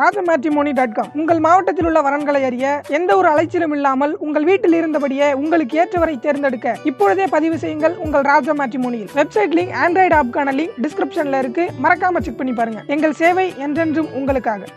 ராஜமேட்ரிமோனி.com உங்கள் மாவட்டத்தில் உள்ள வரன்களை அறிய எந்த ஒரு அலைச்சலும் இல்லாமல் உங்கள் வீட்டில் இருந்தபடியே உங்களுக்கு ஏற்றவரை தேர்ந்தெடுக்க இப்பொழுதே பதிவு செய்யுங்கள் உங்கள் ராஜமேட்ரிமோனியில். வெப்சைட் லிங்க், ஆண்ட்ராய்டு ஆப்கான லிங்க் டிஸ்கிரிப்ஷன்ல இருக்கு. மறக்காம செக் பண்ணி பாருங்க. எங்கள் சேவை என்றென்றும் உங்களுக்காக.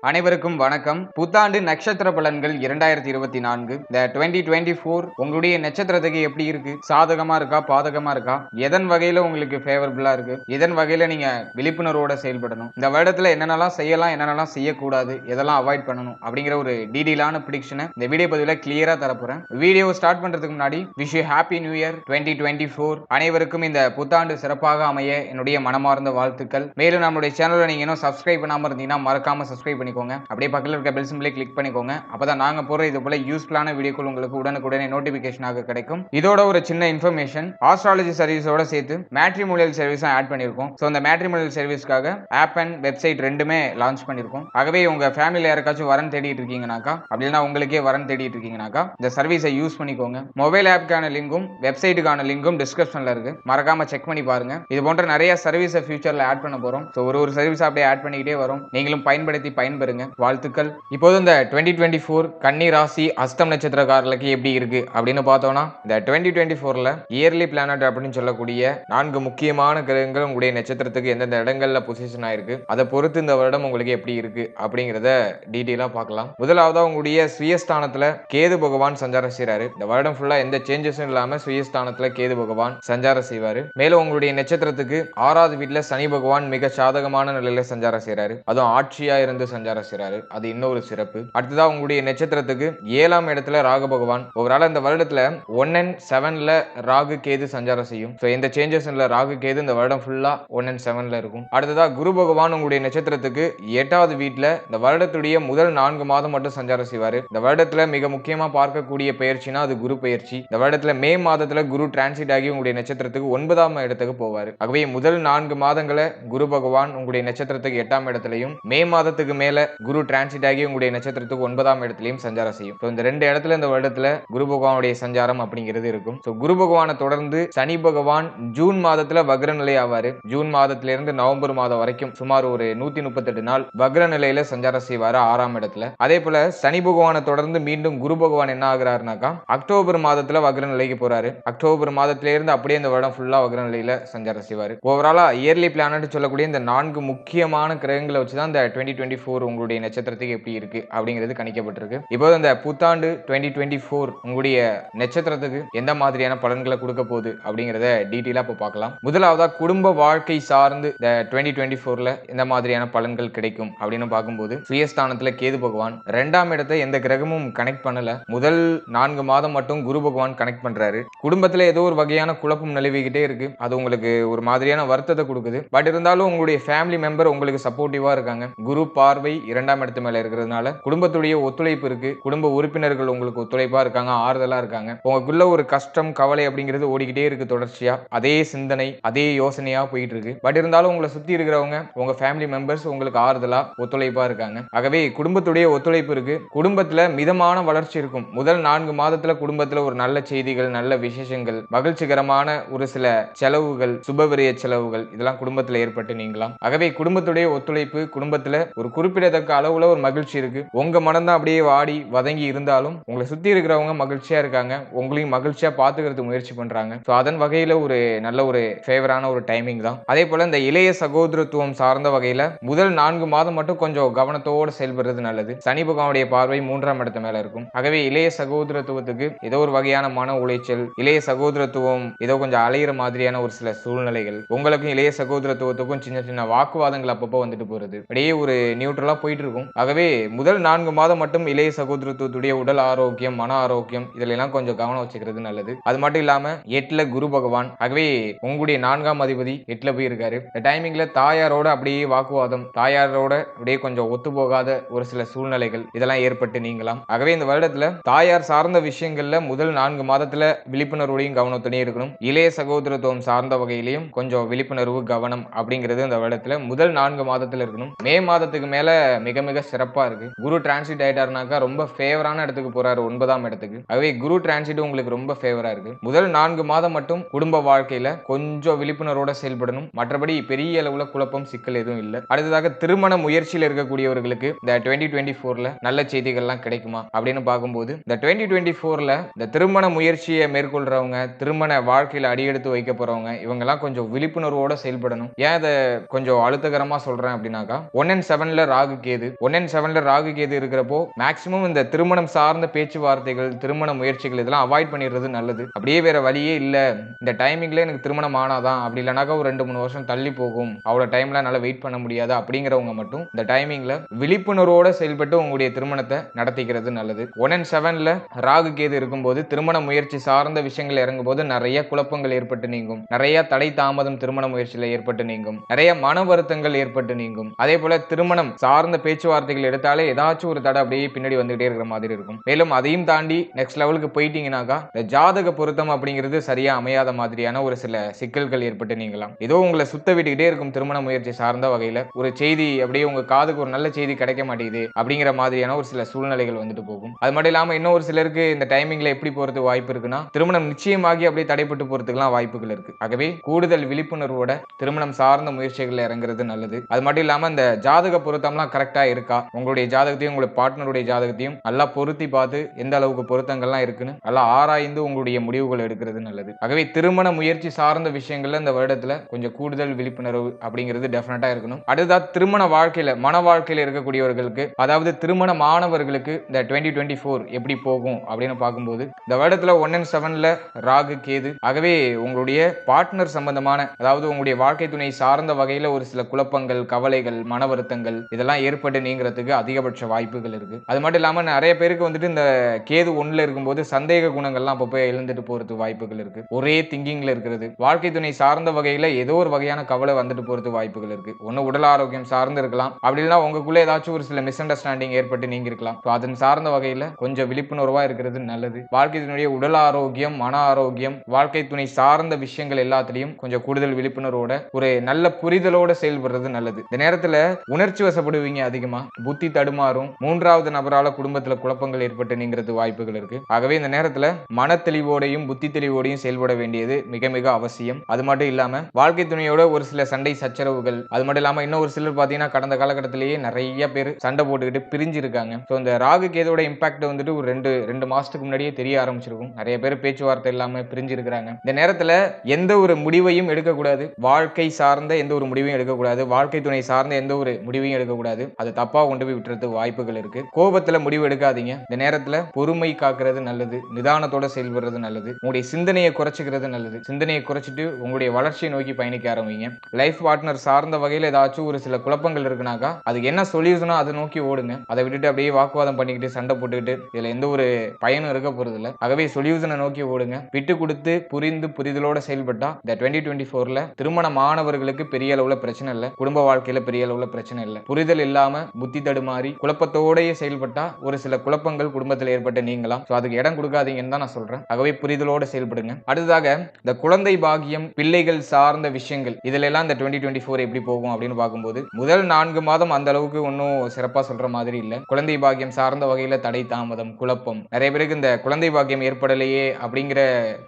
அனைவருக்கும் வணக்கம். புத்தாண்டு நட்சத்திர பலன்கள் 2024 இந்த 2024 உங்களுடைய நட்சத்திரத்துக்கு எப்படி இருக்கு? சாதகமா இருக்கா, பாதகமா இருக்கா? எதன் வகையில உங்களுக்கு ஃபேவரபிளா இருக்கு? எதன் வகையில நீங்க விழிப்புணர்வோட செயல்படணும்? இந்த வருடத்துல என்னென்னலாம் செய்யலாம், என்னென்னலாம் செய்யக்கூடாது, எதெல்லாம் அவாய்ட் பண்ணணும் அப்படிங்கிற ஒரு டீடெயிலான ப்ரிடிக்ஷனை இந்த வீடியோ பதிவில் கிளியரா தரப்போறேன். வீடியோ ஸ்டார்ட் பண்றதுக்கு முன்னாடி wish you happy new year 2024. அனைவருக்கும் இந்த புத்தாண்டு சிறப்பாக அமைய என்னுடைய மனமார்ந்த வாழ்த்துக்கள். மேலும் நம்மளுடைய சேனலை நீங்க இன்னும் சப்ஸ்கிரைப் பண்ணாம இருந்தீங்கன்னா மறக்காம சப்ஸ்கிரைப் பண்ணி அப்படியே பக்கத்துல இருக்க பெல் சிம்பலை கிளிக் பண்ணிக்கோங்க. அப்பதான் நாங்க போற இது போல யூஸ்ஃபுல்லான வீடியோக்கள் உங்களுக்கு உடனுக்குடனே நோட்டிபிகேஷனாக கிடைக்கும். இதோட ஒரு சின்ன இன்ஃபர்மேஷன், ஆஸ்ட்ராலஜி சர்வீஸோட சேர்த்து மேட்ரிமோனியல் சர்வீஸும் ஆட் பண்ணிருக்கோம். ஸோ இந்த மேட்ரிமோனியல் சர்வீஸ்க்காக ஆப் அண்ட் வெப்சைட் ரெண்டுமே லான்ச் பண்ணிருக்கோம். ஆகவே உங்க ஃபேமிலியில் யாருக்காச்சும் வரன் தேடிட்டு இருக்கீங்கன்னாக்கா, அப்படின்னா உங்களுக்கே வரன் தேடிட்டு இருக்கீங்கன்னாக்கா இந்த சர்வீஸை யூஸ் பண்ணிக்கோங்க. மொபைல் ஆப்க்கான லிங்கும் வெப்சைட்டுக்கான லிங்கும் டிஸ்கிரிப்ஷன்ல இருக்கு. மறக்காம செக் பண்ணி பாருங்க. இது போன்ற நிறைய சர்வீஸை ஃபியூச்சர்ல ஆட் பண்ண போறோம். ஸோ ஒரு சர்வீஸ் அப்படியே ஆட் பண்ணிக்கிட்டே வரும். நீங்களும் பயன்படுத்தி பயன்பெறுங்க. வாழ்த்துக்கள். இப்போது இந்த 2024 கன்னி ராசி அஸ்தம் நட்சத்திரக்காரர்களுக்கு எப்படி இருக்கு அப்படின்னு பார்த்தோம்னா, இந்த 2024ல இயர்லி பிளானட் அப்படின்னு சொல்லக்கூடிய 4 முக்கியமான கிரகங்கள் உங்களுடைய நட்சத்திரத்துக்கு எந்தெந்த இடங்கள்ல பொசிஷன் ஆயிருக்கு, அதை பொறுத்து இந்த வருடம் உங்களுக்கு எப்படி இருக்கு அப்படிங்கிறத டீட்டெயிலா பார்க்கலாம். முதலாவதா உங்களுடைய சுயஸ்தானத்துல கேது பகவான் சஞ்சாரம் செய்யறாரு. இந்த வருடம் ஃபுல்லா எந்த சேஞ்சஸும் இல்லாம சுயஸ்தானத்துல கேது பகவான் சஞ்சாரம் செய்வாரு. மேலும் உங்களுடைய நட்சத்திரத்துக்கு 6வது வீட்டுல சனி பகவான் மிக சாதகமான நிலையில சஞ்சாரம் செய்யறாரு. அதுவும் ஆட்சியா இருந்து சஞ்சாரம் செய்றாரு. அது இன்னொரு சிறப்பு. அடுத்ததா உங்களுடைய நட்சத்திரத்துக்கு 7ஆம் இடத்துல ராகு பகவான். ஓவரால் இந்த வருடத்துல 1 and 7ல ராகு கேது சஞ்சாரம் செய்யும். சோ எந்த சேஞ்சஸ் இல்ல. ராகு கேது இந்த வருடம் ஃபுல்லா 1 and 7ல இருக்கும். அடுத்ததா குரு பகவான் உங்களுடைய நட்சத்திரத்துக்கு 8வது வீட்டுல இந்த வருடத்துடைய முதல் 4 மாதம் மட்டும் சஞ்சாரம் செய்வாரு. இந்த வருடத்துல மிக முக்கியமா பார்க்கக்கூடிய பயிற்சினா அது குரு பயிற்சி. இந்த வருடத்துல மே மாதத்துல குரு டிரான்சிட் ஆகி உங்களுடைய நட்சத்திரத்துக்கு 9ஆம் இடத்துக்கு போவாரு. ஆகவே முதல் 4 மாதங்களை குரு பகவான் உங்களுடைய நட்சத்திரத்துக்கு 8ஆம் இடத்துலயும், மே மாதத்துக்கு மேல குரு டிரான்சிட் ஆகி உங்களுடைய நட்சத்திரத்துக்கு 9ஆம் இடத்திலையும் சஞ்சாரம் செய்யும். இந்த 2 இடத்துல இந்த வருடத்துல குரு பகவானுடைய சஞ்சாரம் அப்படிங்கிறது இருக்கும். குரு பகவானை தொடர்ந்து சனி பகவான் ஜூன் மாதத்துல வக்ர நிலை ஆவாரு. ஜூன் மாதத்திலிருந்து நவம்பர் மாதம் வரைக்கும் சுமார் ஒரு 138 நாள் வக்ர நிலையில சஞ்சாரம் செய்வாரு 6ஆம் இடத்துல. அதே போல சனி பகவானை தொடர்ந்து மீண்டும் குரு பகவான் என்ன ஆகிறாருனாக்கா அக்டோபர் மாதத்துல வக்ர நிலைக்கு போறாரு. அக்டோபர் மாதத்திலிருந்து அப்படியே இந்த வருடம் ஃபுல்லா வக்ர நிலையில சஞ்சாரம் செய்வாரு. ஓவராலா இயர்லி பிளானட் சொல்லக்கூடிய இந்த 4 முக்கியமான கிரகங்களை வச்சுதான் இந்த 2024 உங்களுடைய நட்சத்திரத்துக்கு எப்படி இருக்கு அப்படிங்கிறது கணிக்கப்பட்டிருக்கு. இப்போ இந்த புத்தாண்டு 2024 உங்களுடைய நட்சத்திரத்துக்கு எந்த மாதிரியான பலன்களை கொடுக்க போகுது அப்படிங்கறத டீடைலா இப்போ பார்க்கலாம். முதலாவதா குடும்ப வாழ்க்கை சார்ந்து இந்த 2024ல எந்த மாதிரியான பலன்கள் கிடைக்கும் அப்படின்னு பார்க்கும்போது, சுயஸ்தானத்துல கேது பகவான் 2ஆம் இடத்தை எந்த கிரகமும் கனெக்ட் பண்ணல. முதல் 4 மாதம் மட்டும் குரு பகவான் கனெக்ட் பண்றாரு. குடும்பத்துல ஏதோ ஒரு வகையான குழப்பம் நிலவிக்கிட்டே இருக்கு. அது உங்களுக்கு ஒரு மாதிரியான வருத்தத்தை கொடுக்குது. பட் இருந்தாலும் உங்களுடைய ஃபேமிலி மெம்பர் உங்களுக்கு சப்போர்ட்டிவா இருக்காங்க. குரு பார்வை 2ஆம் இடத்து மேல இருக்கிறதுனால குடும்பத்துடைய ஒத்துழைப்பு இருக்கு. குடும்ப உறுப்பினர்கள் உங்களுக்கு ஒத்துழைப்பா இருக்காங்க, ஆறுதலா இருக்காங்க. உங்களுக்குள்ள ஒரு கஷ்டம், கவலை அப்படிங்கிறது ஓடிக்கிட்டே இருக்கு தொடர்ச்சியா. அதே சிந்தனை, அதே யோசனையா போயிட்டு இருக்கு. பட் இருந்தாலும் உங்களை சுத்தி இருக்கிறவங்க, உங்க ஃபேமிலி மெம்பர்ஸ் உங்களுக்கு ஆறுதலா ஒத்துழைப்பா இருக்காங்க. ஆகவே குடும்பத்துடைய ஒத்துழைப்பு இருக்கு. குடும்பத்துல மிதமான வளர்ச்சி இருக்கும். முதல் 4 மாதத்துல குடும்பத்துல ஒரு நல்ல செய்திகள், நல்ல விசேஷங்கள், மகிழ்ச்சிகரமான ஒரு சில செலவுகள், சுபவிரிய செலவுகள் இதெல்லாம் குடும்பத்துல ஏற்பட்டு நீங்களாம். ஆகவே குடும்பத்துடைய ஒத்துழைப்பு, குடும்பத்துல ஒரு குறிப்பிடத்தக்க அளவுல ஒரு மகிழ்ச்சி இருக்கு. உங்க மனம் தான் அப்படியே வாடி வதங்கி இருந்தாலும் உங்களை சுத்தி இருக்கிறவங்க மகிழ்ச்சியா இருக்காங்க. உங்களையும் மகிழ்ச்சியா பாத்துக்கிறதுக்கு முயற்சி பண்றாங்க. சோ அதன் வகையில ஒரு நல்ல ஒரு ஃபேவரான ஒரு டைமிங் தான். அதே போல இந்த இளைய சகோதரத்துவம் சார்ந்த வகையில முதல் 4 மாதம் மட்டும் கொஞ்சம் கவனத்தோடு செயல்படுறது நல்லது. சனி பகவானுடைய பார்வை 3ஆம் இடத்து மேல இருக்கும். ஆகவே இளைய சகோதரத்துவத்துக்கு ஏதோ ஒரு வகையான மன உளைச்சல், இளைய சகோதரத்துவம் ஏதோ கொஞ்சம் அலையிற மாதிரியான ஒரு சில சூழ்நிலைகள், உங்களுக்கும் இளைய சகோதரத்துவத்துக்கும் சின்ன சின்ன வாக்குவாதங்கள் அப்பப்போ வந்துட்டு போறது, அப்படியே ஒரு நியூட்ரலா போயிட்டு இருக்கும். ஆகவே முதல் 4 மாதம் மட்டும் இளைய சகோதரத்துவத்துடைய உடல் ஆரோக்கியம், மன ஆரோக்கியம் இதுல எல்லாம் கொஞ்சம் கவனம் வச்சுக்கிறது நல்லது. அது மட்டும் இல்லாம 8ல குரு பகவான். ஆகவே உங்களுடைய 4ஆம் அதிபதி 8ல போய் இருக்காரு. இந்த டைமிங்ல தாயாரோட அப்படியே வாக்குவாதம், தாயாரோட அப்படியே கொஞ்சம் ஒத்து போகாத ஒரு சில சூழ்நிலைகள் இதெல்லாம் ஏற்பட்டு நீங்களாம். ஆகவே இந்த வருடத்துல தாயார் சார்ந்த விஷயங்கள்ல முதல் 4 மாதத்துல விழிப்புணர்வோடையும் கவனத்தோடையும் இருக்கணும். இளைய சகோதரத்துவம் சார்ந்த வகையிலையும் கொஞ்சம் விழிப்புணர்வு, கவனம் அப்படிங்கிறது இந்த வருடத்துல முதல் 4 மாதத்துல இருக்கணும். மே மாதத்துக்கு மேல மிக மிக சிறப்பா இருக்கு. குரு டிரான்சிட் ஆயிட்டாருனாக்கா ரொம்ப ஃபேவரான இடத்துக்கு போறாரு, 9ஆம் இடத்துக்கு. ஆகவே குரு டிரான்சிட் உங்களுக்கு ரொம்ப ஃபேவரா இருக்கு. முதல் 4 மாதம் மட்டும் குடும்ப வாழ்க்கையில கொஞ்சம் விழிப்புணர்வோட செயல்படணும். மற்றபடி பெரிய அளவுல குழப்பம் சிக்கல் எதுவும் இல்ல. அடுத்ததாக திருமண முயற்சியில் இருக்கக்கூடியவர்களுக்கு இந்த 2024ல நல்ல செய்திகள்லாம் கிடைக்குமா அப்படின்னு பார்க்கும்போது, இந்த 2024ல இந்த திருமண முயற்சியை மேற்கொள்றவங்க, திருமண வாழ்க்கையில அடியெடுத்து வைக்க போறவங்க, இவங்கெல்லாம் கொஞ்சம் விழிப்புணர்வோட செயல்படணும். ஏன் இதை கொஞ்சம் அழுத்தகரமா சொல்றேன் அப்படின்னாக்கா, 1 and 7ல ராகு கேது, 1 and 7ல ராகு கேது இருக்கிறப்போ மேக்சிமம் இந்த திருமணம் சார்ந்த பேச்சுவார்த்தைகள், திருமண முயற்சிகள் இதெல்லாம் அவாய்ட் பண்ணிடுறது நல்லது. அப்படியே வேற வழியே இல்ல, இந்த டைமிங்ல எனக்கு திருமணம் ஆனாதான், அப்படி இல்லைனாக்கா ஒரு 2-3 வருஷம் தள்ளி போகும், அவ்வளவு டைம்ல என்னால வெயிட் பண்ண முடியாது அப்படிங்கிறவங்க மட்டும் இந்த டைமிங்ல விழிப்புணர்வோட செயல்பட்டு உங்களுடைய திருமணத்தை நடத்திக்கிறது நல்லது. 1 and 7ல ராகு கேது இருக்கும்போது திருமண முயற்சி சார்ந்த விஷயங்கள் இறங்கும் போது நிறைய குழப்பங்கள் ஏற்பட்டு நீங்கும், நிறைய தடை தாமதம் திருமண முயற்சியில ஏற்பட்டு நீங்கும், நிறைய மன வருத்தங்கள் ஏற்பட்டு நீங்கும். அதே போல திருமணம் சார்ந்த பேச்சுவார்த்தைகள் எடுத்தாலே ஏதாச்சும் ஒரு தடை அப்படியே பின்னாடி வந்துகிட்டே இருக்கிற மாதிரி இருக்கும். மேலும் அதையும் தாண்டி நெக்ஸ்ட் லெவலுக்கு போயிட்டீங்கன்னாக்கா இந்த ஜாதக பொருத்தம் அப்படிங்கிறது சரியா அமையாத மாதிரியான ஒரு சில சிக்கல்கள் ஏற்பட்டு நீங்கலாம். ஏதோ உங்களை சுத்த விட்டுக்கிட்டே இருக்கும் திருமண முயற்சி சார்ந்த வகையில ஒரு செய்தி அப்படியே உங்க காதுக்கு ஒரு நல்ல செய்தி கிடைக்க மாட்டேங்குது அப்படிங்கிற மாதிரியான ஒரு சில சூழ்நிலைகள் வந்துட்டு போகும். அது மட்டும் இல்லாம இன்னும் ஒரு சிலருக்கு இந்த டைமிங்ல எப்படி போறது வாய்ப்பு இருக்குன்னா, திருமணம் நிச்சயமாகி அப்படியே தடைப்பட்டு போறதுக்குலாம் வாய்ப்புகள் இருக்கு. ஆகவே கூடுதல் விழிப்புணர்வோட திருமணம் சார்ந்த முயற்சிகள் இறங்குறது நல்லது. அது மட்டும் இல்லாம இந்த ஜாதக பொருத்தம்லாம் கரெக்டா இருக்கா, உங்களுடைய ஜாதகத்தையும் உங்களுடைய பார்ட்னருடைய ஜாதகத்தையும் நல்லா பொருத்தி பார்த்து எந்த அளவுக்கு பொருத்தங்கள்லாம் இருக்குன்னு நல்லா ஆராய்ந்து உங்களுடைய முடிவுகள் எடுக்கிறது நல்லது. ஆகவே திருமண முயற்சி சார்ந்த விஷயங்கள்ல இந்த வருடத்துல கொஞ்சம் கூடுதல் விழிப்புணர்வு அப்படிங்கிறது டெஃபினட்டா இருக்கணும். அடுத்ததா திருமண வாழ்க்கையில, மன வாழ்க்கையில இருக்கக்கூடியவர்களுக்கு, அதாவது திருமண மாணவர்களுக்கு இந்த 2024 எப்படி போகும் அப்படின்னு பார்க்கும்போது, இந்த வருடத்துல 1 and 7ல ராகு கேது. ஆகவே உங்களுடைய பார்ட்னர் சம்பந்தமான, அதாவது உங்களுடைய வாழ்க்கை துணை சார்ந்த வகையில ஒரு சில குழப்பங்கள், கவலைகள், மன வருத்தங்கள் இதெல்லாம் ஏற்பட்டு நீங்கிறதுக்கு அதிகபட்ச வாய்ப்புகள் இருக்கு. அது மட்டும் இல்லாம நிறைய பேருக்கு வந்துட்டு இந்த கேது 1ல இருக்கும்போது சந்தேக குணங்கள்லாம் அப்பப்போ எழுந்துட்டு போறதுக்கு வாய்ப்புகள் இருக்கு. ஒரே திங்கிங்ல இருக்கிறது, வாழ்க்கை துணை சார்ந்த வகையில ஏதோ ஒரு வகையான கவலை வந்துட்டு போறதுக்கு வாய்ப்புகள் இருக்கு. ஒன்னு உடல் ஆரோக்கியம் சார்ந்து இருக்கலாம், அப்படி இல்லைன்னா உங்களுக்குள்ள ஏதாச்சும் ஒரு சில மிஸ் அண்டர்ஸ்டாண்டிங் ஏற்பட்டு நீங்க இருக்கலாம். அதன் சார்ந்த வகையில கொஞ்சம் விழிப்புணர்வா இருக்கிறது நல்லது. வாழ்க்கை துணையுடைய உடல் ஆரோக்கியம், மன ஆரோக்கியம், வாழ்க்கை துணை சார்ந்த விஷயங்கள் எல்லாத்திலையும் கொஞ்சம் கூடுதல் விழிப்புணர்வோட ஒரு நல்ல புரிதலோட செயல்படுறது நல்லது. இந்த நேரத்துல உணர்ச்சி வசப்படுவீங்க, அதிகமா புத்தி தடுமாறும், 3வது நபரால குடும்பத்துல குழப்பங்கள் ஏற்பட்டு நீங்கிறது வாய்ப்புகள் இருக்கு. ஆகவே இந்த நேரத்துல மன தெளிவோடையும் புத்தி தெளிவோடையும் செயல்பட வேண்டியது மிக மிக அவசியம். அது மட்டும் இல்லாம வாழ்க்கை துணையோட ஒரு சில சண்டை சச்சரவுகள், அது மட்டும் இல்லாம இன்னும் ஒரு சிலர் பாத்தீங்கன்னா கடந்த காலகட்டத்திலேயே நிறைய பேர் சண்டை போட்டுக்கிட்டு பிரிஞ்சு இருக்காங்க. இந்த ராகு கேதோட இம்பாக்ட் வந்துட்டு ஒரு ரெண்டு மாசத்துக்கு முன்னாடியே தெரிய ஆரம்பிச்சிருக்கும். நிறைய பேர் பேச்சுவார்த்தை இல்லாம பிரிஞ்சு இருக்கிறாங்க. இந்த நேரத்துல எந்த ஒரு முடிவையும் எடுக்கக்கூடாது, வாழ்க்கை சார்ந்த எந்த ஒரு முடிவையும் எடுக்கக்கூடாது, வாழ்க்கை துணை சார்ந்த எந்த ஒரு முடிவையும் எடுக்கக்கூடாது. அது தப்பா கொண்டு போய் விட்டுறதுக்கு வாய்ப்புகள் இருக்கு. கோபத்துல முடிவு எடுக்காதீங்க. இந்த நேரத்துல பொறுமை காக்கிறது நல்லது, நிதானத்தோட செயல்படுறது நல்லது, உங்களுடைய சிந்தனையை குறைச்சிக்கிறது நல்லது. சிந்தனையை குறைச்சிட்டு உங்களுடைய வளர்ச்சியை நோக்கி பயணிக்க ஆரம்பிங்க. லைஃப் பார்ட்னர் சார்ந்த வகையில் ஏதாச்சும் ஒரு சில குழப்பங்கள் இருக்குனாக்கா அதுக்கு என்ன சொல்யூஷனோ அதை நோக்கி ஓடுங்க. அதை விட்டுட்டு அப்படியே வாக்குவாதம் பண்ணிக்கிட்டு சண்டை போட்டுக்கிட்டு இதுல எந்த ஒரு பயனும் இருக்க போறது இல்லை. ஆகவே சொல்யூஷனை நோக்கி ஓடுங்க. விட்டு கொடுத்து புரிந்து புரிதலோட செயல்பட்டா இந்த 2024ல திருமண மாணவர்களுக்கு பெரிய அளவுல பிரச்சனை இல்லை, குடும்ப வாழ்க்கையில பெரிய அளவுல பிரச்சனை இல்லை. புரிதல் இல்லாம புத்தி தடுமாறி குழப்பத்தோடயே செயல்பட்டா ஒரு சில குழப்பங்கள் குடும்பத்தில் ஏற்பட்டு நீங்களாம். அதுக்கு இடம் கொடுக்காதீங்கன்னு தான் நான் சொல்றேன். ஆகவே புரிதலோட செயல்படுங்க. அடுத்ததாக இந்த குழந்தை பாக்கியம், பிள்ளைகள் சார்ந்த விஷயங்கள் இதுல எல்லாம் இந்த 2024 எப்படி போகும் அப்படின்னு பார்க்கும்போது, முதல் 4 மாதம் அந்த அளவுக்கு ஒன்னும் சிறப்பா சொல்ற மாதிரி இல்ல. குழந்தை பாக்கியம் சார்ந்த வகையில தடை தாமதம், குழப்பம், நிறைய பேருக்கு இந்த குழந்தை பாக்கியம் ஏற்படலையே அப்படிங்கிற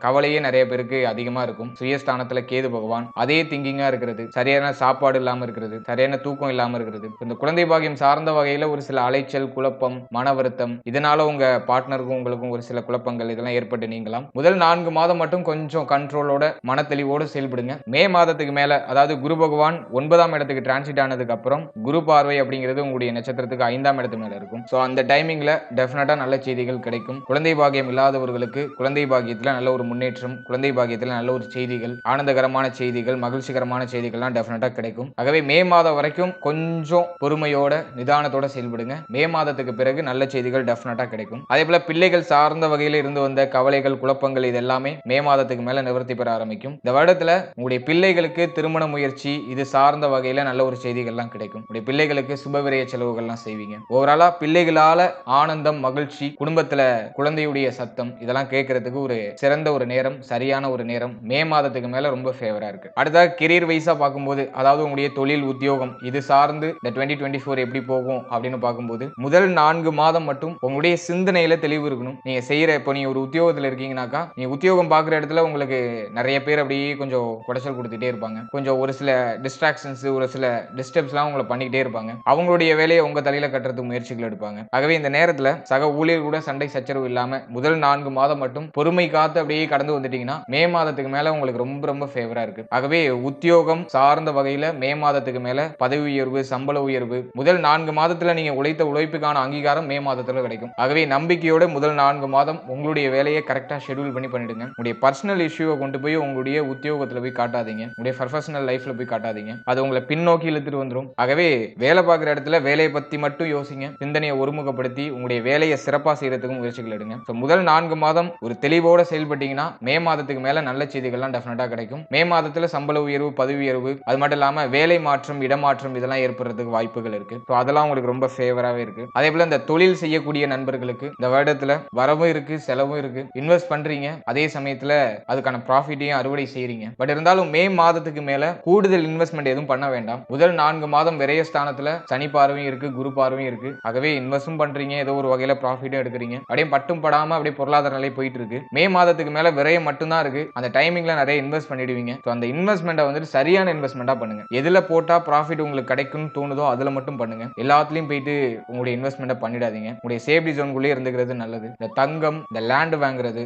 கவலையே நிறைய பேருக்கு அதிகமா இருக்கும். சுயஸ்தானத்துல கேது பகவான் அதே திங்கிங்கா இருக்கிறது, சரியான சாப்பாடு இல்லாம இருக்கிறது, சரியான தூக்கம் இல்லாம இருக்கிறது. இந்த குழந்தை பாக்கியம் சார்ந்த வகையில ஒரு சில அலைச்சல், குழப்பம், மன வருத்தம், இதனால உங்க பார்ட்னருக்கும் உங்களுக்கும் ஒரு சில குழப்பங்கள் இதெல்லாம் ஏற்பட்டு நீங்களாம். முதல் 4 மாதம் மட்டும் கொஞ்சம் கண்ட்ரோலோட மன தெளிவோடு செயல்படுங்க. மே மாதத்துக்கு மேல, அதாவது குரு பகவான் 9ஆம் இடத்துக்கு டிரான்சிட் ஆனதுக்கு அப்புறம் குரு பார்வை அப்படிங்கிறது உங்களுடைய நட்சத்திரத்துக்கு 5ஆம் இடத்து மேல இருக்கும். அந்த டைமிங்ல டெஃபினட்டா நல்ல செய்திகள் கிடைக்கும். குழந்தை பாக்கியம் இல்லாதவர்களுக்கு குழந்தை பாக்கியத்துல நல்ல ஒரு முன்னேற்றம், குழந்தை பாக்கியத்துல நல்ல ஒரு செய்திகள், ஆனந்தகரமான செய்திகள், மகிழ்ச்சிகரமான செய்திகள்லாம் டெஃபினட்டா கிடைக்கும். ஆகவே மே மாதம் வரைக்கும் கொஞ்சம் பொறுமையோட நிதானத்தோட செயல்படுங்க. மே மாதத்துக்கு பிறகு நல்ல செய்திகள் டெஃபினட்டா கிடைக்கும். அதே போல பிள்ளைகள் சார்ந்த வகையில இருந்து வந்த கவலைகள், குழப்பங்கள் இது எல்லாமே மே மாதத்துக்கு மேல நிவர்த்தி பெற ஆரம்பிக்கும். இந்த வருடத்துல உங்களுடைய பிள்ளைகளுக்கு திருமண முயற்சி இது சார்ந்த வகையில நல்ல ஒரு செய்திகள்லாம் கிடைக்கும். உங்களுடைய பிள்ளைகளுக்கு சுபவிரய செலவுகள்லாம் செய்வீங்க. ஓவராலா பிள்ளைகளால ஆனந்தம், மகிழ்ச்சி, குடும்பத்துல குழந்தையுடைய சத்தம் இதெல்லாம் கேட்கறதுக்கு ஒரு சிறந்த ஒரு நேரம், சரியான ஒரு நேரம் மே மாதத்துக்கு மேல ரொம்ப ஃபேவரா இருக்கு. அடுத்தது கெரியர் வைஸா பார்க்கும்போது, அதாவது உங்களுடைய தொழில், உத்தியோகம் இது சார்ந்து இந்த 2024 எப்படி போகும் அப்படின்னு பார்க்கும்போது முதல் 4 மாதம் மட்டும் உங்களுடைய சிந்தனையில தெளிவு இருக்கணும். நீங்க செய்யற இப்போ நீங்க ஒரு உத்தியோகத்துல இருக்கீங்கன்னாக்கா நீங்க உத்தியோகம் பார்க்குற இடத்துல உங்களுக்கு நிறைய பேர் அப்படியே கொஞ்சம் குடைச்சல் கொடுத்துட்டே இருப்பாங்க. கொஞ்சம் ஒரு சில டிஸ்ட்ராக்ஷன்ஸ் ஒரு சில டிஸ்டர்ப்ஸ்லாம் உங்களை பண்ணிக்கிட்டே இருப்பாங்க. அவங்களுடைய வேலையை உங்க தலையில கட்டுறதுக்கு முயற்சிகள் எடுப்பாங்க. ஆகவே இந்த நேரத்துல சக ஊழியர் கூட சண்டை சச்சரவு இல்லாம முதல் 4 மாதம் மட்டும் பொறுமை காத்து அப்படியே கடந்து வந்துட்டீங்கன்னா மே மாதத்துக்கு மேல உங்களுக்கு ரொம்ப ரொம்ப ஃபேவரா இருக்கு. ஆகவே உத்தியோகம் சார்ந்த வகையில மே மாதத்துக்கு மேல பதவி உயர்வு சம்பள உயர்வு முதல் 4 மாதத்துல நீங்க உழைத்த உழைப்புக்கான அங்கீகாரம் மே மாதத்துல கிடைக்கும். ஆகவே நம்பிக்கையோட முதல் 4 மாதம் உங்களுடைய வேலையை கரெக்டா ஷெட்யூல் பண்ணி பண்ணிடுங்க. உங்களுடைய பர்சனல் இஷ்யூவை கொண்டு போய் உங்களுடைய உத்தியோகத்துல போய் காட்டாதீங்க. உங்களுடைய ப்ரொஃபஷனல் லைஃப்ல போய் காட்டாதீங்க. அது உங்களை பின்னோக்கி இழுத்துட்டு வந்துடும். ஆகவே வேலை பார்க்குற இடத்துல வேலையை பத்தி மட்டும் யோசிங்க. சிந்தனையை ஒருமுகப்படுத்தி உங்களுடைய வேலையை சிறப்பா செய்யறதுக்கு முயற்சிகள் எடுங்க. முதல் 4 மாதம் ஒரு தெளிவோட செயல்பட்டீங்கன்னா மே மாதத்துக்கு மேல நல்ல செய்திகள்லாம் டெஃபினட்டா கிடைக்கும். மே மாதத்துல சம்பள உயர்வு பதவி உயர்வு அது மட்டும் இல்லாம வேலை மாற்றம் இடமாற்றம் இதெல்லாம் ஏற்படுறதுக்கு வாய்ப்புகள் இருக்கு. அதெல்லாம் உங்களுக்கு ரொம்ப ஃபேவராகவே இருக்கு. அதே போல இந்த தொழில் செய்யக்கூடிய நண்பர்களுக்கு இந்த வருடத்துல வரவும் இருக்கு செலவும் இருக்கு. இன்வெஸ்ட் பண்றீங்க அதே சமயத்துல அதுக்கான ப்ராஃபிட்டையும் அறுவடை செய்றீங்க. பட் இருந்தாலும் மே மாதத்துக்கு மேல கூடுதல் இன்வெஸ்ட்மெண்ட் எதுவும் பண்ண வேண்டாம். முதல் 4 மாதம் விரைய ஸ்தானத்துல சனி பார்வையும் இருக்கு குரு பார்வையும் இருக்கு. ஆகவே இன்வெஸ்டும் பண்றீங்க ஏதோ ஒரு வகையில ப்ராஃபிட்டும் எடுக்கிறீங்க. அப்படியே பட்டும் படாம அப்படியே பொருளாதார நிலை போயிட்டு இருக்கு. மே மாதத்துக்கு மேல விரையம் மட்டும்தான் இருக்கு. அந்த டைமிங்ல நிறைய இன்வெஸ்ட் பண்ணிடுவீங்க. அந்த இன்வெஸ்ட்மெண்ட்டை வந்துட்டு சரியான இன்வெஸ்ட்மெண்டா பண்ணுங்க. எதுல போட்டா ப்ராஃபிட் உங்களுக்கு கிடைக்கும்னு தோணுதோ அதுல மட்டும் பண்ணுங்க. எல்லாத்துலயும் போயிட்டு உங்களுடைய இன்வெஸ்ட்மெண்ட்டை பண்ணிடாதீங்க. உங்களுடைய சேஃப்டி ஜோனுக்குள்ளே இருந்துக்கிறது நல்லது. இந்த தங்கம் இந்த லேண்ட் வாங்குறது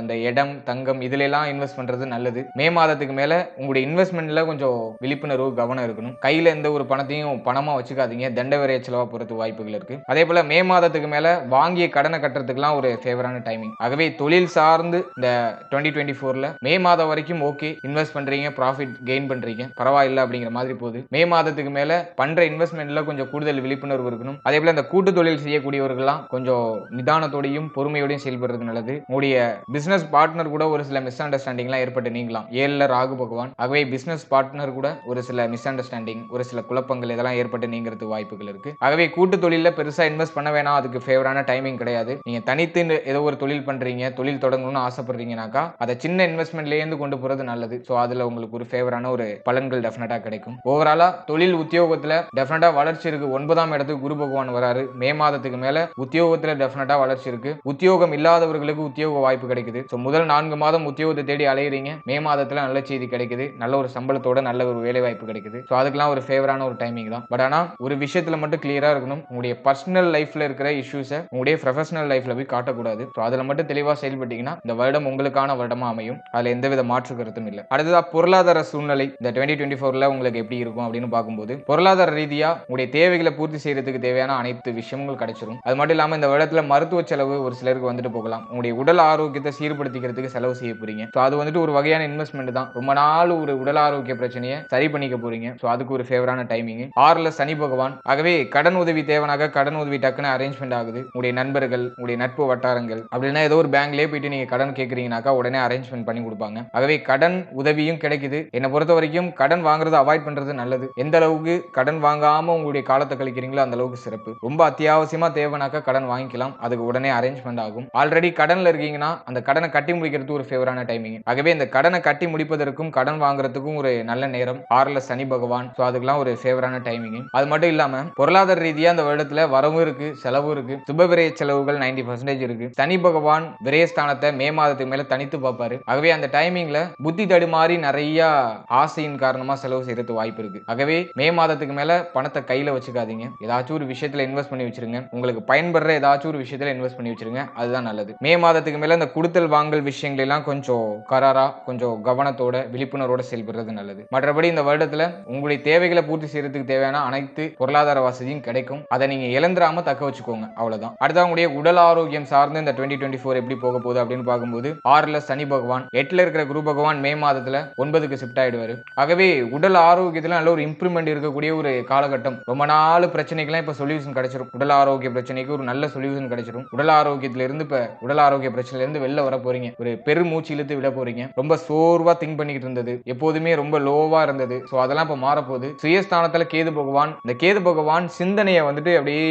அந்த இடம் தங்கம் இதுல எல்லாம் இன்வெஸ்ட் பண்றது நல்லது. மே மாதத்துக்கு மேல உங்களுடைய இன்வெஸ்ட்மெண்ட்ல கொஞ்சம் விழிப்புணர்வு கவனம் இருக்கணும். கையில எந்த ஒரு பணத்தையும் பணமா வச்சுக்காதீங்க. தண்ட விரைய செலவா போறது வாய்ப்புகள் இருக்கு. அதே போல மே மாதத்துக்கு மேல வாங்கிய கடனை கட்டுறதுக்குலாம் ஒரு ஃபேவரான டைமிங். ஆகவே தொழில் சார்ந்து இந்த 2024ல மே மாதம் வரைக்கும் ஓகே இன்வெஸ்ட் பண்றீங்க ப்ராஃபிட் கெயின் பண்றீங்க பரவாயில்லை அப்படிங்கிற மாதிரி போகுது. மே மாதத்துக்கு மேல பண்ற இன்வெஸ்ட்மெண்ட்ல கொஞ்சம் கூடுதல் விழிப்புணர்வு இருக்கணும். அதே போல இந்த கூட்டு தொழில் செய்யக்கூடியவர்கள்லாம் கொஞ்சம் நிதானத்தோடையும் பொறுமையோடையும் செயல்படுறது நல்லது. உங்களுடைய பிசினஸ் பார்ட்னர் கூட ஒரு சில மிஸ் அண்டர்ஸ்டாண்டிங்லாம் ஏற்பட்டு நீங்களாம். 7ல ராகு பகவான். ஆகவே பிசினஸ் பார்ட்னர் கூட ஒரு சில மிஸ் அண்டர்ஸ்டாண்டிங் ஒரு சில குழப்பங்கள் இதெல்லாம் ஏற்பட்டு நீங்கிறதுக்கு வாய்ப்புகள் இருக்கு. ஆகவே கூட்டு தொழில பெருசா இன்வெஸ்ட் பண்ண வேணாம். அதுக்கு ஃபேவரான டைமிங் கிடையாது. நீங்க தனித்து ஏதோ ஒரு தொழில் பண்றீங்க தொழில் தொடங்கணும்னு ஆசைப்படுறீங்கனாக்கா அதை சின்ன இன்வெஸ்ட்மெண்ட்ல இருந்து கொண்டு போறது நல்லது. சோ அதுல உங்களுக்கு ஒரு ஃபேவரான ஒரு பலன்கள் டெஃபினட்டா கிடைக்கும். ஓவராலா தொழில் உத்தியோகத்துல டெஃபினட்டா வளர்ச்சி இருக்கு. 9ஆம் இடத்துக்கு குரு பகவான் வராரு. மே மாதத்துக்கு மேல உத்தியோகத்துல டெஃபினட்டா வளர்ச்சி இருக்கு. உத்தியோகம் இல்லாதவர்களுக்கு உத்தியோக வாய்ப்பு கிடைக்குது. சோ முதல் 4 மாதம் உத்தியோகத்தை தேடி அலையறீங்க. மே மாதத்துல நல்ல செய்தி கிடைக்குது. நல்ல ஒரு சம்பளத்தோட நல்ல ஒரு வேலை வாய்ப்பு கிடைக்குது. சோ அதுக்கெல்லாம் ஒரு ஃபேவரான ஒரு டைமிங் தான். பட் ஆனா ஒரு விஷயத்துல மட்டும் கிளியரா இருக்கணும். உங்களுடைய பர்சனல் லைஃப்ல இருக்கிற இஷ்யூஸை உங்களுடைய ப்ரொஃபஷனல் லைஃப்ல போய் காட்டக்கூடாது. சோ அதுல மட்டும் தெளிவா செயல்பட்டீங்கன்னா இந்த வருடம் உங்களுக்கான வருடமா அமையும். அதுல எந்தவித மாற்று கருத்தும் இல்லை. அடுத்ததா பொருளாதார சூழ்நிலை இந்த 2024ல உங்களுக்கு எப்படி இருக்கும் அப்படின்னு பார்க்கும்போது பொருளாதார ரீதியா உங்களுடைய தேவைகளை பூர்த்தி செய்யறதுக்கு தேவையான அனைத்து விஷயங்களும் கிடைச்சிரும். அது மட்டும் இல்லாம இந்த வருடத்துல மருத்துவ செலவு ஒரு சிலருக்கு வந்துட்டு போகலாம். உங்களுடைய உடல் ஆரோக்கியத்தை சீர்படுத்திக்கிறதுக்கு செலவு செய்ய போறீங்க. சோ அது வந்துட்டு ஒரு வகையான இன்வெஸ்ட்மெண்ட் தான். ரொம்ப நாள் ஒரு உடல் ஆரோக்கிய பிரச்சனையை சரி பண்ணிக்க போறீங்க. சோ அதுக்கு ஒரு ஃபேவரான டைமிங். 6ல சனி பகவான். ஆகவே கடன் உதவி தேவனாக கடன் உதவி டக்குன்னு அரேஞ்ச்மெண்ட் ஆகுது. உங்களுடைய நண்பர்கள் உங்களுடைய நட்பு வட்டாரங்கள் அப்படின்னா ஏதோ ஒரு பேங்க்லயே போயிட்டு நீங்க கடன் கேட்கறீங்கனாக்கா உடனே அரேஞ்ச்மெண்ட் பண்ணி கொடுப்பாங்க. ஆகவே கடன் உதவியும் கிடைக்குது. என்னை பொறுத்த வரைக்கும் கடன் வாங்குறதை அவாய்ட் பண்றது நல்லது. எந்த அளவுக்கு கடன் வாங்காம உங்களுடைய காலத்தை கழிக்கிறீங்களோ அந்த அளவுக்கு சிறப்பு. ரொம்ப அத்தியாவசியமா தேவைனாக்கா கடன் வாங்கிக்கலாம். அதுக்கு உடனே அரேஞ்ச்மெண்ட் ஆகும். ஆல்ரெடி கடன்ல இருக்கீங்கன்னா அந்த கடனை கட்டி முடிக்கிறது ஒரு ஃபேவரான டைமிங். ஆகவே இந்த கடனை கட்டி முடிப்பதற்கும் கடன் வாங்குறதுக்கும் ஒரு நல்ல நேரம். 6ல சனி பகவான். சோ அதுக்கெல்லாம் ஒரு ஃபேவரான டைமிங். அது மட்டும் இல்லாம பொருளாதார ரீதியா அந்த வருடத்துல வரவும் இருக்கு செலவும் இருக்கு. சுபவிரய செலவுகள் 90% இருக்கு. சனி பகவான் விரயஸ்தானத்தை மே மாதத்துக்கு மேல தனித்து பார்ப்பாரு. ஆகவே அந்த டைமிங்ல புத்தி தடுமாறி நிறைய ஆசையின் காரணமா செலவு செய்யறது வாய்ப்பு இருக்கு. ஆகவே மே மாதத்துக்கு மேல பணத்தை கையில வச்சுக்காதீங்க. ஏதாச்சும் ஒரு விஷயத்துல இன்வெஸ்ட் பண்ணி வச்சிருங்க. உங்களுக்கு பயன்படுற ஏதாச்சும் ஒரு விஷயத்துல இன்வெஸ்ட் பண்ணி வச்சிருங்க. அதுதான் நல்லது. மே மாதத்துக்கு மேல இந்த கொடுத்தல் வாங்கல் விஷயங்கள் எல்லாம் கொஞ்சம் கராரா கொஞ்சம் கவனத்தோட விழிப்புணர்வோட செயல்படுறது நல்லது. மற்றபடி இந்த வருடத்துல உங்களுடைய தேவைகளை பூர்த்தி செய்யறதுக்கு தேவையான அனைத்து பொருளாதார வசதியும் கிடைக்கும். அதை நீங்க இழந்துராம தக்க வச்சுக்கோங்க. அவ்வளவுதான். அடுத்து உங்களுடைய உடல் ஆரோக்கியம் சார்ந்து இந்த 2024 எப்படி போக போகுது அப்படின்னு பார்க்கும்போது 6ல சனி பகவான் 8ல இருக்கிற குரு பகவான் மே மாதத்துல 9க்கு ஷிஃப்ட் ஆயிடுவாரு. ஆகவே உடல் ஆரோக்கியத்துல நல்ல ஒரு இம்ப்ரூவ்மெண்ட் இருக்கக்கூடிய ஒரு காலகட்டம். ரொம்ப நாள் பிரச்சனைக்கெல்லாம் இப்ப சொல்யூஷன் கிடைச்சிரும். உடல் ஆரோக்கிய பிரச்சனைக்கு ஒரு நல்ல சொல்யூஷன் கிடைச்சிரும். உடல் ஆரோக்கியத்துல இருந்து இப்ப உடல் ஆரோக்கிய பிரச்சனையில இருந்து வெளில வர போறீங்க. ஒரு பெருமூச்சு இழுத்து விட போறீங்க. ரொம்ப சோர்வா திங்க் பண்ணிக்கிட்டு இருந்தது எப்போதுமே ரொம்ப லோவா இருந்தது. சோ அதெல்லாம் இப்ப மாறப்போகுது. சுயஸ்தானத்துல கேது பகவான். இந்த கேது பகவான் சிந்தனையை வந்துட்டு அப்படியே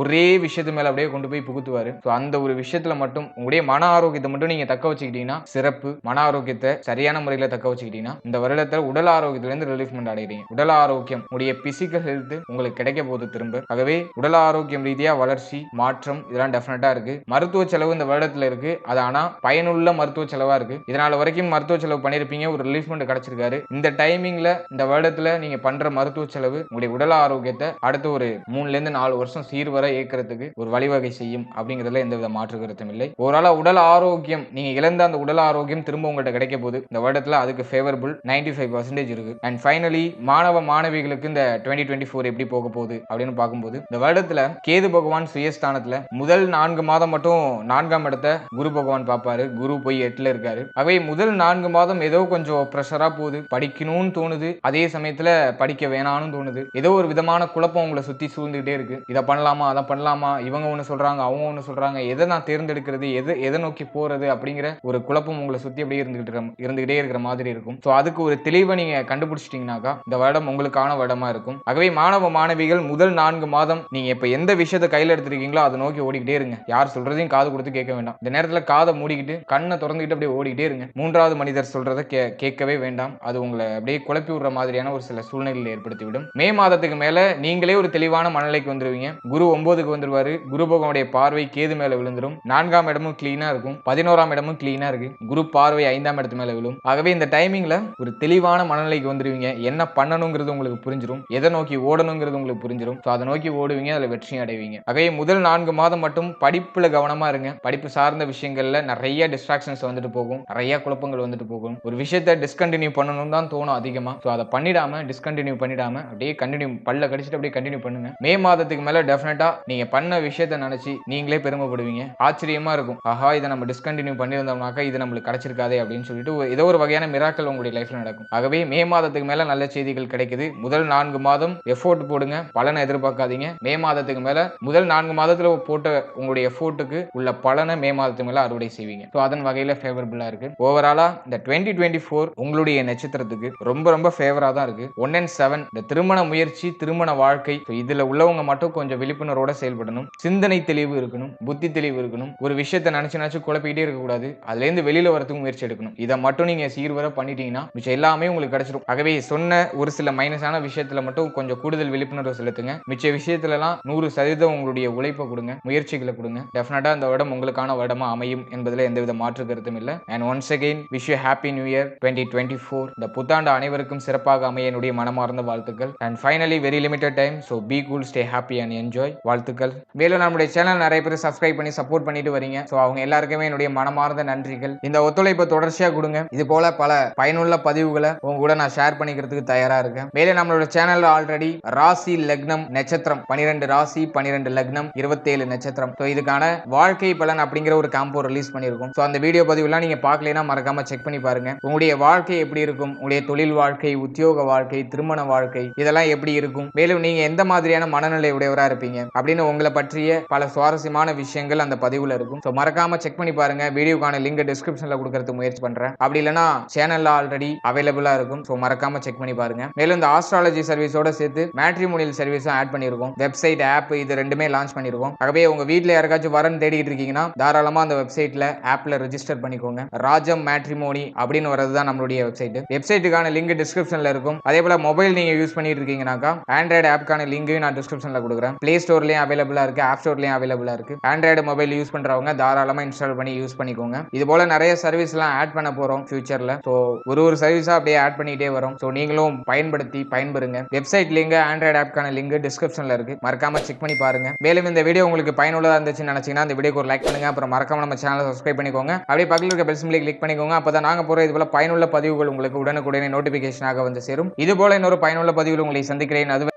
ஒரே விஷயத்து மேல அப்படியே கொண்டு போய் புகுத்துவாரு. சோ அந்த ஒரு விஷயத்துல மட்டும் உங்களுடைய மன ஆரோக்கியத்தை மட்டும் நீங்க தக்க வச்சுக்கிட்டீங்கன்னா சிறப்பு. மன ஆரோக்கியத்தை சரியான முறையில தக்க வச்சுக்கிட்டீங்கன்னா இந்த வருடத்துல உடல் ஆரோக்கியத்துல இருந்து ரிலீஃப்மெண்ட் அடைகிறீங்க. உடல் ஆரோக்கியம் உடைய பிசிக்கல் மென்டல் ஹெல்த் உங்களுக்கு கிடைக்க போகுது திரும்ப. ஆகவே உடல் ஆரோக்கியம் ரீதியா வளர்ச்சி மாற்றம் இதெல்லாம் டெஃபினட்டா இருக்கு. மருத்துவ செலவு இந்த வருடத்துல இருக்கு. அது ஆனா பயனுள்ள மருத்துவ செலவா இருக்கு. இதனால வரைக்கும் மருத்துவ செலவு பண்ணிருப்பீங்க, ஒரு ரிலீஃப்மெண்ட் கிடைச்சிருக்காரு. இந்த டைமிங்ல இந்த வருடத்துல நீங்க பண்ற மருத்துவ செலவு உங்களுடைய உடல் ஆரோக்கியத்தை அடுத்து ஒரு 3ல இருந்து 4 வருஷம் சீர்வர ஏற்கிறதுக்கு ஒரு வழிவகை செய்யும் அப்படிங்கிறதுல எந்தவித மாற்று கருத்தும் இல்லை. ஓராள உடல் ஆரோக்கியம் நீங்க இழந்த அந்த உடல் ஆரோக்கியம் திரும்ப உங்கள்கிட்ட கிடைக்க போகுது இந்த வருடத்துல. அதுக்கு ஃபேவரபிள் 95% இருக்கு. அண்ட் ஃபைனலி மாணவ மாணவிகளுக்கு இந்த 2024 எப்படி போக போகுது அப்படின்னு பார்க்கும்போது இந்த வருடத்துல கேது பகவான் சுயஸ்தானத்துல முதல் 4 மாதம் மட்டும் 4ஆம் இடத்தை குரு பகவான் பார்ப்பாரு. குரு போய் 8ல இருக்காரு. அவை முதல் 4 மாதம் ஏதோ கொஞ்சம் பிரஷரா போகுது, படிக்கணும்னு தோணுது, அதே சமயத்துல படிக்க வேணாம்னு தோணுது. ஏதோ ஒரு விதமான குழப்பம் உங்களை சுத்தி சூழ்ந்துகிட்டே இருக்கு. இதை பண்ணலாமா அதை பண்ணலாமா, இவங்க ஒண்ணு சொல்றாங்க அவங்க ஒண்ணு சொல்றாங்க, எதை நான் தேர்ந்தெடுக்கிறது, எதை நோக்கி போறது அப்படிங்கிற ஒரு குழப்பம் உங்களை சுத்தி அப்படியே இருந்துகிட்டே இருக்கிற மாதிரி இருக்கும். ஸோ அதுக்கு ஒரு தெளிவை நீங்க கண்டுபிடிச்சிட்டீங்கன்னாக்கா இந்த வருடம் உங்களுக்கான வருடமா இருக்கும். ஆகவே மாணவ மாணவிகள் முதல் 4 மாதம் நீங்க இப்ப எந்த விஷயத்தை கையில எடுத்துருக்கீங்களோ அதை நோக்கி ஓடிக்கிட்டே இருங்க. யார் சொல்றதையும் காது கொடுத்து கேட்க வேண்டாம். இந்த நேரத்துல காதை மூடிக்கிட்டு கண்ணை திறந்துக்கிட்டு அப்படியே ஓடிக்கிட்டே இருங்க. 3வது மனிதர் சொல்றதை கேட்கவே வேண்டாம். அது உங்களை அப்படியே குழப்பி விடுற மாதிரியான ஒரு சில சூழ்நிலைகளை ஏற்படுத்திவிடும். மே மாதத்துக்கு மேல நீங்களே ஒரு தெளிவான மனநிலைக்கு வந்துருவீங்க. குரு 9க்கு வந்துருவாரு. குரு பகவானுடைய பார்வை கேது மேல விழுந்துரும். 4ஆம் இடமும் கிளீனா இருக்கும், 11ஆம் இடமும் கிளீனா இருக்கு. குரு பார்வை 5ஆம் இடத்து மேல விழும். ஆகவே இந்த டைமிங்ல ஒரு தெளிவான மனநிலைக்கு வந்துருவீங்க. என்ன பண்ணணுங்கிறது உங்களுக்கு புரிஞ்சிடும், எதை நோக்கி ஓடணுங்கிறது உங்களுக்கு புரிஞ்சிடும். அதை நோக்கி ஓடுவீங்க, அதுல வெற்றி அடைவீங்க. ஆகவே முதல் 4 மாதம் மட்டும் படிப்புல கவனமா இருங்க. படிப்பு சார்ந்த விஷயங்கள்ல நிறைய டிஸ்ட்ராக்ஷன்ஸ் வந்துட்டு போகும், நிறைய குழப்பங்கள் வந்துட்டு போகும். ஒரு விஷயத்தை டிஸ்கண்டினியூ பண்ணணும் தான் தோணும் அதிகமா. அதை பண்ணிடாம டிஸ்கண்டினியூ பண்ணிடாம அப்படியே கண்டினியூ பல்ல கடிச்சிட்டு அப்படியே கண்டினியூ பண்ணுங்க. மே மாதத்துக்கு மேல டெஃபினட்டா நீங்க பண்ண விஷயத்தை நினைச்சு நீங்களே பெருமைப்படுவீங்க. ஆச்சரியமா இருக்கும், ஆஹா இதை நம்ம டிஸ்கண்டினியூ பண்ணியிருந்தோம்னாக்கா இது நம்மளுக்கு கிடைச்சிருக்காதே அப்படின்னு சொல்லிட்டு ஏதோ ஒரு வகையான மிராக்கல் உங்களுடைய லைஃப்ல நடக்கும். ஆகவே மே மாதத்துக்கு மேல நல்ல செய்திகள் கிடைக்குது. முதல் 4 மாதம் எஃபோர்ட் போடுங்க, பலனை எதிர்பார்க்காதீங்க. மே மாதத்துக்கு மேல முதல் 4 மாதத்துல போட்ட உங்களுடைய எஃபோர்ட்டுக்கு உள்ள பலனை மே மாதத்துக்கு மேல அறுவடை செய்வீங்க. அதன் வகையில ஃபேவரபிளா இருக்கு. ஓவராலா இந்த 2024 உங்களுடைய நட்சத்திரத்துக்கு ரொம்ப ரொம்ப ஃபேவரா தான் இருக்கு. 1 and 7 இந்த திருமண முயற்சி, திருமண வாழ்க்கை, இதுல உள்ளவங்க மட்டும் கொஞ்சம் விழிப்புணர்வோட செயல்படணும். சிந்தனை தெளிவு இருக்கணும், புத்தி தெளிவு இருக்கணும். ஒரு விஷயத்தை நினைச்சு குழப்பிக்கிட்டே இருக்க கூடாது. அதுல இருந்து வெளியில வரதுக்கு முயற்சி எடுக்கணும். இதை மட்டும் நீங்க சீர்வர பண்ணிட்டீங்கன்னா மிச்சம் எல்லாமே உங்களுக்கு கிடைச்சிடும். ஆகவே சொன்ன ஒரு சில மைனஸான விஷயத்துல மட்டும் கொஞ்சம் கூடுதல் விழிப்புணர்வு செலுத்துங்க. மிச்ச விஷயத்துல எல்லாம் 100% உங்களுடைய உழைப்பை கொடுங்க, முயற்சிகளை கொடுங்க. டெஃபினட்டா இந்த வருடம் உங்களுக்கான வருடமா அமையும் என்பதுல எந்தவித மாற்று கருத்தும் இல்லை. And once again wish you happy new year 2024. இந்த புத்தாண்டு அனைவருக்கும் சிறப்பாக அமைய என்னுடைய மனமார்ந்த வாழ்த்துக்கள். And finally very limited time, so be cool, stay happy and enjoy. வாழ்த்துக்கள். மேலும் நம்முடைய சேனல் நிறைய பேர் சப்ஸ்கிரைப் பண்ணி சப்போர்ட் பண்ணிட்டு வரீங்க. ஸோ அவங்க எல்லாருக்குமே என்னுடைய மனமார்ந்த நன்றிகள். இந்த ஒத்துழைப்பை தொடர்ச்சியா கொடுங்க. இது போல பல பயனுள்ள பதிவுகளை உங்க கூட நான் ஷேர் பண்ணிக்கிறதுக்கு தயாரா இருக்கேன். மேலே நம்மளோட சேனல்ல ஆல்ரெடி ராசி லக்னம் நட்சத்திரம் 12 ராசி 12 லக்னம் 27 நட்சத்திரம், ஸோ இதுக்கான வாழ்க்கை பலன் அப்படிங்கிற ஒரு காம்போ ரிலீஸ் பண்ணியிருக்கோம். ஸோ அந்த வீடியோ பதிவுலாம் நீங்க பார்க்கலைன்னா மறக்காம செக் பண்ணி பாருங்க. உங்களுடைய வாழ்க்கை எப்படி இருக்கும், உங்களுடைய தொழில் வாழ்க்கை, உத்தியோக வாழ்க்கை, திருமண வாழ்க்கை இதெல்லாம் எப்படி இருக்கும், மேலும் நீங்க எந்த மாதிரியான மனநிலை உடையவரா இருப்பீங்க அப்படின்னு உங்களை பற்றிய பல சுவாரஸ்யமான விஷயங்கள் அந்த பதிவுல இருக்கும். ஸோ மறக்காம செக் பண்ணி பாருங்க. வீடியோக்கான லிங்க் டிஸ்கிரிப்ஷன்ல கொடுக்கறதுக்கு முயற்சி பண்றேன். அப்படி இல்லைன்னா சேனல்ல ஆல்ரெடி அவைலபிளா இருக்கும். ஸோ மறக்காம செக் பண்ணி பாருங்க. மேலும் இந்த ஆஸ்ட்ராலஜி சர்வீஸோட சேர்த்து மேட்ரிமோனியல் சர்வீஸும் ஆட் பண்ணியிருக்கோம். வெப்சைட், ஆப் இது ரெண்டுமே லான்ச் பண்ணியிருக்கோம். ஆகவே உங்க வீட்டில் யாருக்காச்சும் வரன் தேடிட்டு இருக்கீங்கன்னா தாராளமா அந்த வெப்சைட்ல ஆப்ல ரெஜிஸ்டர் பண்ணிக்கோங்க. ராஜம் மேட்ரிமோனி அப்படின்னு வரது தான் நம்மளுடைய வெப்சைட். வெப்சைட்டுக்கான லிங்க் டிஸ்கிரிப்ஷன்ல இருக்கும். அதே போல மொபைல் நீங்க யூஸ் பண்ணிட்டு இருக்கீங்கன்னாக்கா ஆண்ட்ராய்டு ஆப்க்கான லிங்கையும் நான் டிஸ்கிரிப்ஷன்ல கொடுக்குறேன். பிளே ஸ்டோர்லயும் அவைலபிளா இருக்கு, ஆப் ஸ்டோர்லயும் அவைலபிளா இருக்கு. ஆண்ட்ராய்டு மொபைல் யூஸ் பண்றவங்க தாராளமா இன்ஸ்டால் பண்ணி யூஸ் பண்ணிக்கோங்க. இது போல நிறைய சர்வீஸ் எல்லாம் ஆட் பண்ண போறோம் ஃபியூச்சர்ல. ஸோ ஒரு சர்வீஸா அப்படியே ஆட் பண்ணிட்டே வரும். ஸோ நீங்களும் பயன்படுத்தி பயன்பெறுங்க. வெப்சைட் லிங்க், ஆண்ட்ராய்டு ஆப்க்கான லிங்க் டிஸ்கிரிப்ஷன்ல இருக்கு. மறக்காம செக் பண்ணி பாருங்க. மேலும் இந்த வீடியோ உங்களுக்கு பயனுள்ளதா இருந்துச்சுன்னு நினைச்சீங்கன்னா இந்த வீடியோக்கு ஒரு லைக் பண்ணுங்க. அப்புறம் மறக்காம நம்ம சேனலை சப்ஸ்கிரைப் பண்ணிக்கோங்க. அப்படியே பக்கத்தில் இருக்க பெல் சிம்பலை கிளிக் பண்ணிக்கோங்க. அப்பதான் நாங்க போற இது போல பயனுள்ள பதிவுகள் உங்களுக்கு உடனுக்குடனே நோட்டிபிகேஷனாக வந்து சேரும். இது போல இன்னொரு பயனுள்ள பதிவில் உங்களை சந்திக்கிறேன். அது